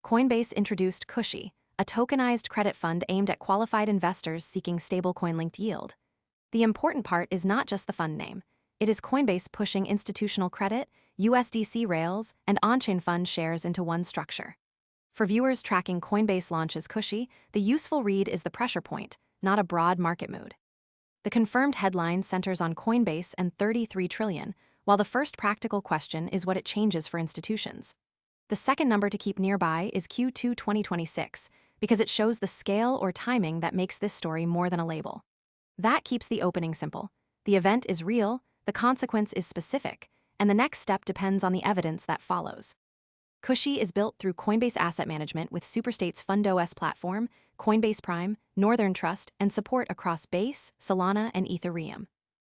Coinbase introduced CUSHY, a tokenized credit fund aimed at qualified investors seeking stablecoin-linked yield. The important part is not just the fund name. It is Coinbase pushing institutional credit, USDC rails, and onchain fund shares into one structure. For viewers tracking Coinbase Launches CUSHY, the useful read is the pressure point, not a broad market mood. The confirmed headline centers on Coinbase and 33 trillion, while the first practical question is what it changes for institutions. The second number to keep nearby is Q2 2026, because it shows the scale or timing that makes this story more than a label. That keeps the opening simple. The event is real, the consequence is specific, and the next step depends on the evidence that follows. CUSHY is built through Coinbase Asset Management with Superstate's FundOS platform, Coinbase Prime, Northern Trust, and support across Base, Solana, and Ethereum.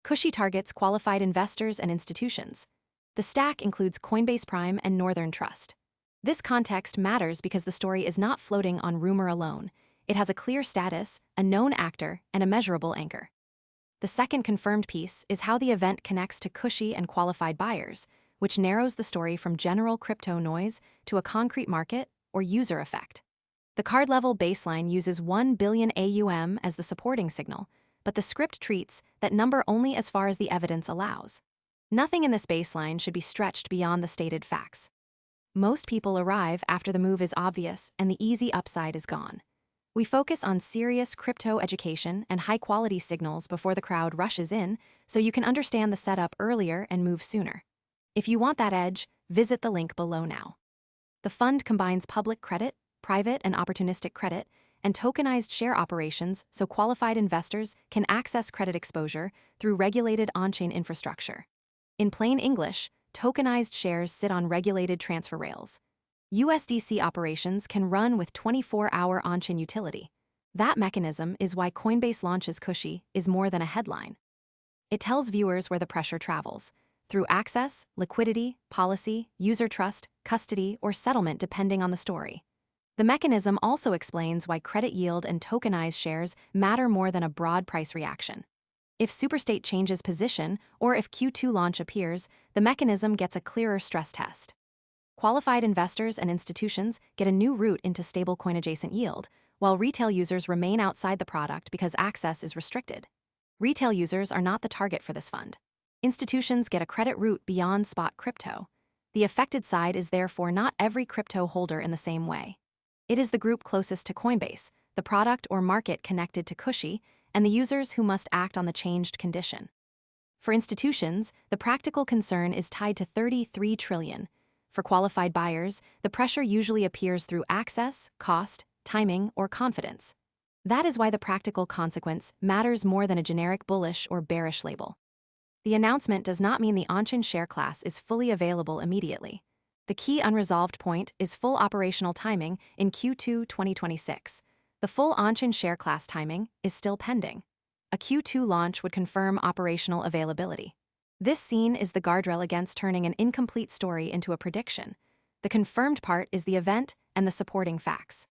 CUSHY targets qualified investors and institutions. The stack includes Coinbase Prime and Northern Trust. This context matters because the story is not floating on rumor alone. It has a clear status, a known actor, and a measurable anchor. The second confirmed piece is how the event connects to CUSHY and qualified buyers, which narrows the story from general crypto noise to a concrete market or user effect. The card-level baseline uses 1 billion AUM as the supporting signal, but the script treats that number only as far as the evidence allows. Nothing in this baseline should be stretched beyond the stated facts. Most people arrive after the move is obvious and the easy upside is gone. We focus on serious crypto education and high-quality signals before the crowd rushes in, so you can understand the setup earlier and move sooner. If you want that edge, visit the link below now. The fund combines public credit, private and opportunistic credit, and tokenized share operations so qualified investors can access credit exposure through regulated on-chain infrastructure. In plain English, tokenized shares sit on regulated transfer rails. USDC operations can run with 24-hour on-chain utility. That mechanism is why Coinbase Launches CUSHY is more than a headline. It tells viewers where the pressure travels, through access, liquidity, policy, user trust, custody, or settlement depending on the story. The mechanism also explains why credit yield and tokenized shares matter more than a broad price reaction. If Superstate changes position, or if Q2 launch appears, the mechanism gets a clearer stress test. Qualified investors and institutions get a new route into stablecoin-adjacent yield, while retail users remain outside the product because access is restricted. Retail users are not the target for this fund. Institutions get a credit route beyond spot crypto. The affected side is therefore not every crypto holder in the same way. It is the group closest to Coinbase, the product or market connected to CUSHY, and the users who must act on the changed condition. For institutions, the practical concern is tied to 33 trillion. For qualified buyers, the pressure usually appears through access, cost, timing, or confidence. That is why the practical consequence matters more than a generic bullish or bearish label. The announcement does not mean the onchain share class is fully available immediately. The key unresolved point is full operational timing in Q2 2026. The full onchain share class timing is still pending. A Q2 launch would confirm operational availability. This scene is the guardrail against turning an incomplete story into a prediction. The confirmed part is the event and the supporting facts.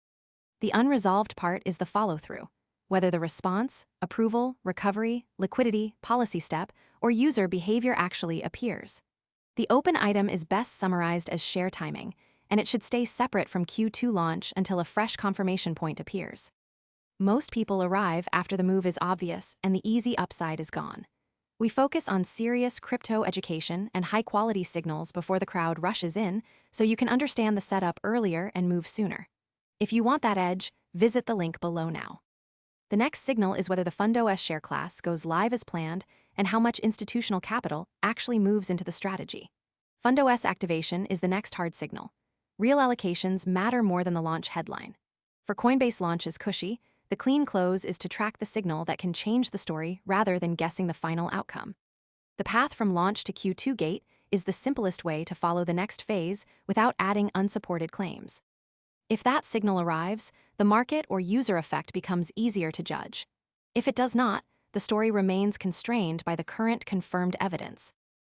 The unresolved part is the follow-through, whether the response, approval, recovery, liquidity, policy step, or user behavior actually appears. The open item is best summarized as share timing, and it should stay separate from Q2 launch until a fresh confirmation point appears. Most people arrive after the move is obvious and the easy upside is gone. We focus on serious crypto education and high-quality signals before the crowd rushes in, so you can understand the setup earlier and move sooner. If you want that edge, visit the link below now. The next signal is whether the FundOS share class goes live as planned and how much institutional capital actually moves into the strategy. FundOS activation is the next hard signal. Real allocations matter more than the launch headline. For Coinbase Launches CUSHY, the clean close is to track the signal that can change the story rather than guessing the final outcome. The path from launch to Q2 gate is the simplest way to follow the next phase without adding unsupported claims. If that signal arrives, the market or user effect becomes easier to judge. If it does not, the story remains constrained by the current confirmed evidence.